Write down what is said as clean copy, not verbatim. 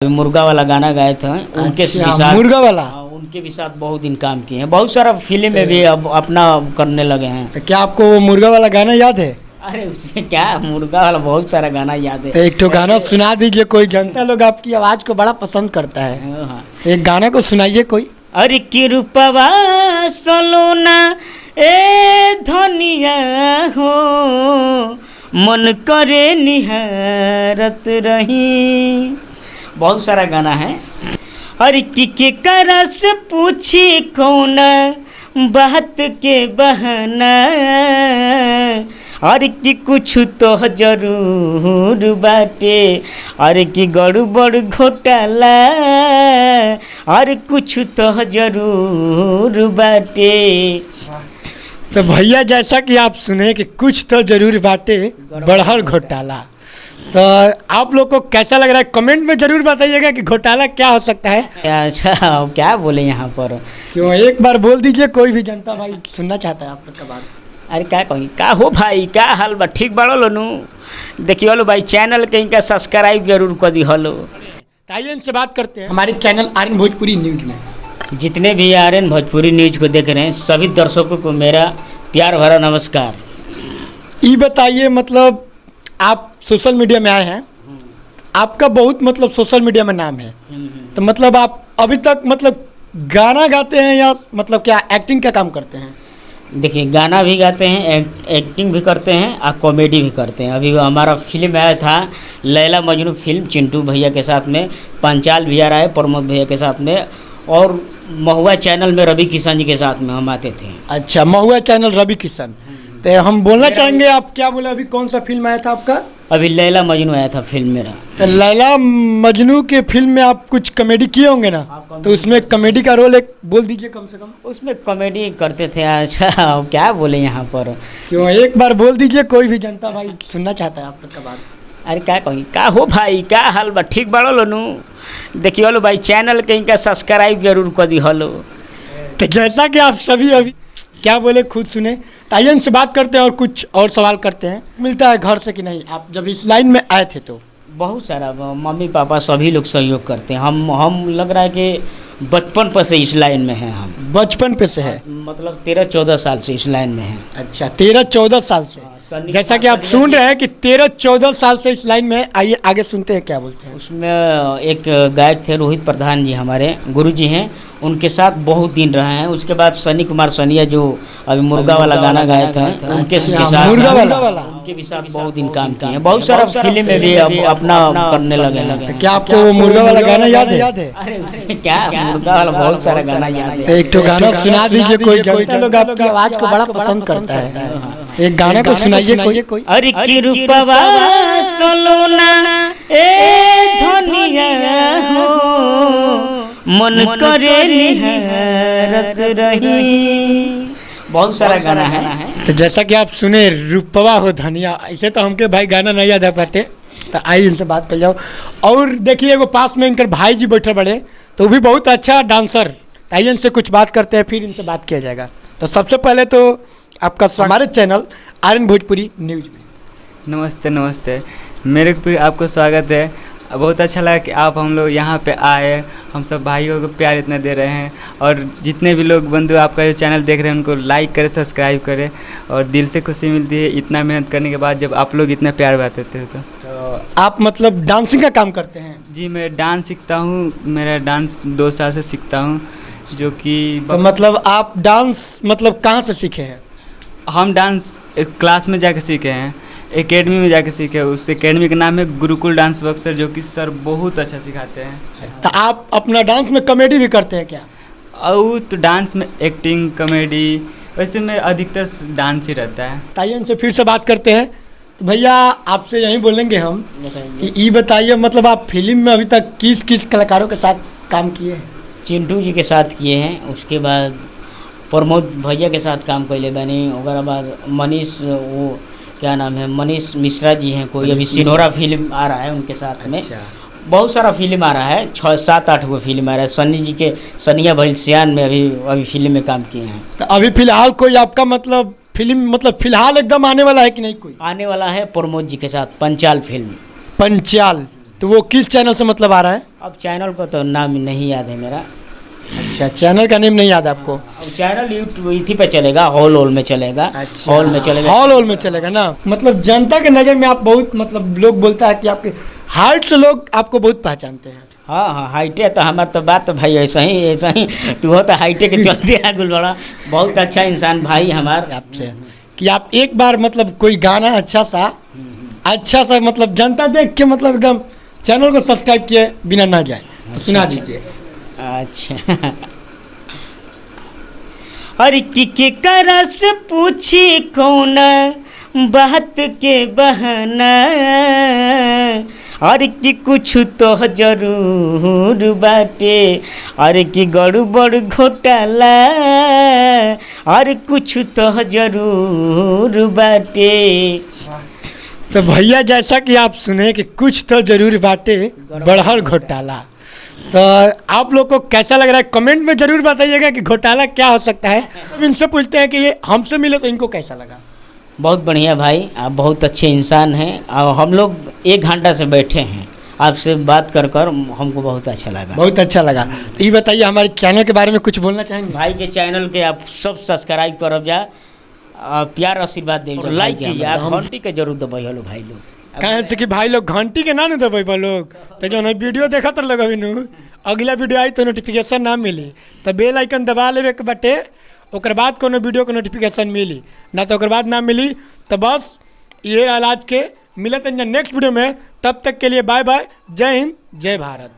मुर्गा वाला गाना गाए थे उनके भी साथ, मुर्गा वाला। उनके भी साथ बहुत दिन काम किए हैं। बहुत सारा फिल्म में भी अब अपना करने लगे हैं। तो क्या आपको वो मुर्गा वाला गाना याद है? अरे उसमें क्या, मुर्गा वाला बहुत सारा गाना याद है। तो एक तो गाना सुना दीजिए, कोई जनता लोग आपकी आवाज को बड़ा पसंद करता है। हाँ। एक गाना को सुनाइए कोई। अरे कि रूपवा सलोना ए धनिया हो, मन करे निहारत रही। बहुत सारा गाना है। अरे कि करा से पूछी कौन बात के बहाना, अरे कि कुछ तो जरूर बाटे, अरे कि गड़बड़ घोटाला, अरे कुछ तो जरूर बाटे। तो भैया जैसा कि आप सुने कि कुछ तो जरूर बाटे बड़हर घोटाला, तो आप लोग को कैसा लग रहा है कमेंट में जरूर बताइएगा कि घोटाला क्या हो सकता है। अच्छा क्या बोले यहाँ पर, क्यों एक बार बोल दीजिए, कोई भी जनता भाई सुनना चाहता है आप लोग का बात। अरे क्या कही, क्या हो भाई, क्या हाल बा, ठीक बाड़ो लोनू। देखिए लो भाई, चैनल के इनका सब्सक्राइब जरूर कर दी हलो। आइए इनसे बात करते हैं हमारे चैनल आर्यन भोजपुरी न्यूज में। जितने भी आर्यन भोजपुरी न्यूज को देख रहे हैं सभी दर्शकों को मेरा प्यार भरा नमस्कार। ये बताइए, मतलब आप सोशल मीडिया में आए हैं, आपका बहुत मतलब सोशल मीडिया में नाम है, तो मतलब आप अभी तक मतलब गाना गाते हैं या मतलब क्या एक्टिंग का काम करते हैं? देखिए गाना भी गाते हैं, एक्टिंग भी करते हैं और कॉमेडी भी करते हैं। अभी हमारा फिल्म आया था लैला मजनू फिल्म, चिंटू भैया के साथ में, पंचाल भैया रहे, प्रमोद भैया के साथ में, और महुआ चैनल में रवि किशन जी के साथ में हम आते थे। अच्छा, महुआ चैनल रवि किशन। तो हम बोलना चाहेंगे, आप क्या बोले अभी कौन सा फिल्म आया था आपका? अभी लैला मजनू आया था फिल्म मेरा। तो लैला मजनू के फिल्म में आप कुछ कॉमेडी किए होंगे ना, तो उसमें कॉमेडी का रोल एक बोल दीजिए कम से कम। उसमें कॉमेडी करते थे। अच्छा क्या बोले यहाँ पर, क्यों एक बार बोल दीजिए, कोई भी जनता भाई सुनना चाहता है आप लोग का बात। अरे क्या कही, क्या हो भाई, क्या हाल बा, ठीक बाड़ो लोनू। देखिए लो भाई, चैनल के इनका सब्सक्राइब जरूर कर दी हलो। तो जैसा कि आप सभी अभी क्या बोले खुद सुने, तो आइए इनसे बात करते हैं और कुछ और सवाल करते हैं। मिलता है घर से कि नहीं, आप जब इस लाइन में आए थे तो? बहुत सारा मम्मी पापा सभी लोग सहयोग करते हैं। हम लग रहा है कि बचपन पर से इस लाइन में हैं हम। बचपन पे से है, मतलब 13-14 साल से इस लाइन में हैं। अच्छा 13-14 साल से। जैसा कि आप सुन रहे हैं कि 13-14 साल से इस लाइन में है। आइए आगे सुनते हैं क्या बोलते हैं। उसमें एक गायक थे रोहित प्रधान जी, हमारे गुरु जी हैं, उनके साथ बहुत दिन रहे हैं। उसके बाद सनी कुमार सनिया जो अभी मुर्गा वाला गाना गाए थे उनके साथ, मुर्गा वाला उनके भी साथ बहुत दिन काम किए हैं। बहुत सारा फिल्म में भी अब अपना करने लगे हैं। क्या आपको वो मुर्गा वाला गाना याद है? अरे उसमें क्या, मुर्गा वाला बहुत सारा गाना याद तो है। एक तो गाना सुना दीजिए, कोई जनता लोग आपकी आवाज को बड़ा पसंद करता है। एक गाना को सुनाइए कोई। अरे कि रूपवा सलोना ए धनिया हो, मन करे निहारत रही। बहुत सारा गाना है। तो जैसा कि आप सुने, रूपवा हो धनिया, ऐसे तो हमके भाई गाना नहीं याद है पाटे। तो आइए इनसे बात कर जाओ। और देखिए वो पास में इनकर भाई जी बैठे बड़े, तो वो भी बहुत अच्छा डांसर। आइए इनसे कुछ बात करते हैं, फिर इनसे बात किया जाएगा। तो सबसे पहले तो आपका हमारे चैनल आर्यन भोजपुरी न्यूज में। नमस्ते नमस्ते, मेरे को भी आपको स्वागत है। बहुत अच्छा लगा कि आप हम लोग यहाँ पे आए, हम सब भाइयों को प्यार इतना दे रहे हैं। और जितने भी लोग बंधु आपका जो चैनल देख रहे हैं उनको लाइक करें, सब्सक्राइब करें। और दिल से खुशी मिलती है इतना मेहनत करने के बाद, जब आप लोग इतना प्यार बात देते हैं। तो आप मतलब डांसिंग का काम करते हैं? जी, मैं डांस सीखता हूँ। मेरा डांस 2 साल से सीखता हूँ, जो कि तो मतलब आप डांस मतलब कहाँ से सीखे हैं? हम डांस एक क्लास में जाके सीखे हैं, एकेडमी में जाके सीखे। उस एकेडमी का नाम है गुरुकुल डांस बक्सर, जो कि सर बहुत अच्छा सिखाते हैं। तो आप अपना डांस में कॉमेडी भी करते हैं क्या? और तो डांस में एक्टिंग, कॉमेडी, वैसे में अधिकतर डांस ही रहता है। आइए इनसे फिर से बात करते हैं। तो भैया आपसे यही बोलेंगे हम कि ये बताइए, मतलब आप फिल्म में अभी तक किस किस कलाकारों के साथ काम किए हैं? चिंटू जी के साथ किए हैं, उसके बाद प्रमोद भैया के साथ काम कैले बने, ओकरा बाद मनीष, वो क्या नाम है, मनीष मिश्रा जी हैं कोई, अभी सिनोरा फिल्म आ रहा है उनके साथ में। बहुत सारा फिल्म आ रहा है, 6-7-8 गो फिल्म आ रहा है। सनी जी के सनिया भैल सियान में अभी फिल्म में काम किए हैं। तो अभी फिलहाल कोई आपका मतलब फिल्म मतलब फिलहाल एकदम आने वाला है कि नहीं? कोई आने वाला है प्रमोद जी के साथ पंचाल फिल्म। पंचाल, तो वो किस चैनल से मतलब आ रहा है? अब चैनल को तो नाम नहीं याद है मेरा। अच्छा, चैनल का नेम नहीं याद आपको? अब चैनल यूट्यूब इसी पे चलेगा, हॉल में चलेगा। अच्छा, हॉल में चलेगा। हॉल में चलेगा ना। मतलब जनता के नज़र में आप बहुत, मतलब लोग बोलता है कि आपके हाइट से लोग आपको बहुत पहचानते हैं। हाँ हाँ, हाइटे तो हमारा तो बात तो भाई ऐसा ही तू हो तो हाइटे के चलते है गुलबड़ा। बहुत अच्छा इंसान भाई हमार आपसे कि आप एक बार मतलब कोई गाना अच्छा सा मतलब जनता देख के मतलब एकदम चैनल को सब्सक्राइब किए बिना ना जाए तो सुना दीजिए। अच्छा। अरे के करा से पूछी कौन बात के बहाना, अरे कि कुछ तो जरूर बाटे, अरे कि गड़बड़ घोटाला, अरे कुछ तो जरूर बाटे। तो भैया जैसा कि आप सुने कि कुछ तो जरूर बाटे बढ़ल घोटाला, तो आप लोग को कैसा लग रहा है कमेंट में ज़रूर बताइएगा कि घोटाला क्या हो सकता है। अब इनसे पूछते हैं कि ये हमसे मिले तो इनको कैसा लगा? बहुत बढ़िया भाई, आप बहुत अच्छे इंसान हैं और हम लोग 1 घंटा से बैठे हैं, आपसे बात कर हमको बहुत अच्छा लगा। बहुत अच्छा लगा। तो ये बताइए हमारे चैनल के बारे में कुछ बोलना चाहेंगे? भाई के चैनल के आप सब सब्सक्राइब करब जा, प्यार आशीर्वाद दे, लाइक कीजिए, आप घंटी के जरूर दबाई हलो भाई लोग। कहे से कि भाई लोग घंटी के ना दबेबा लोग, तो जो वीडियो देखा तो लगा अगला वीडियो आई तो नोटिफिकेशन ना मिली, तो बेल आइकन दबा लेवे के बटे, ओकर बाद कोनो वीडियो को नोटिफिकेशन मिली ना, तो ओकर बाद ना मिली। तो बस ये आज के मिलते हैं नेक्स्ट वीडियो में, तब तक के लिए बाय बाय, जय हिंद जय भारत।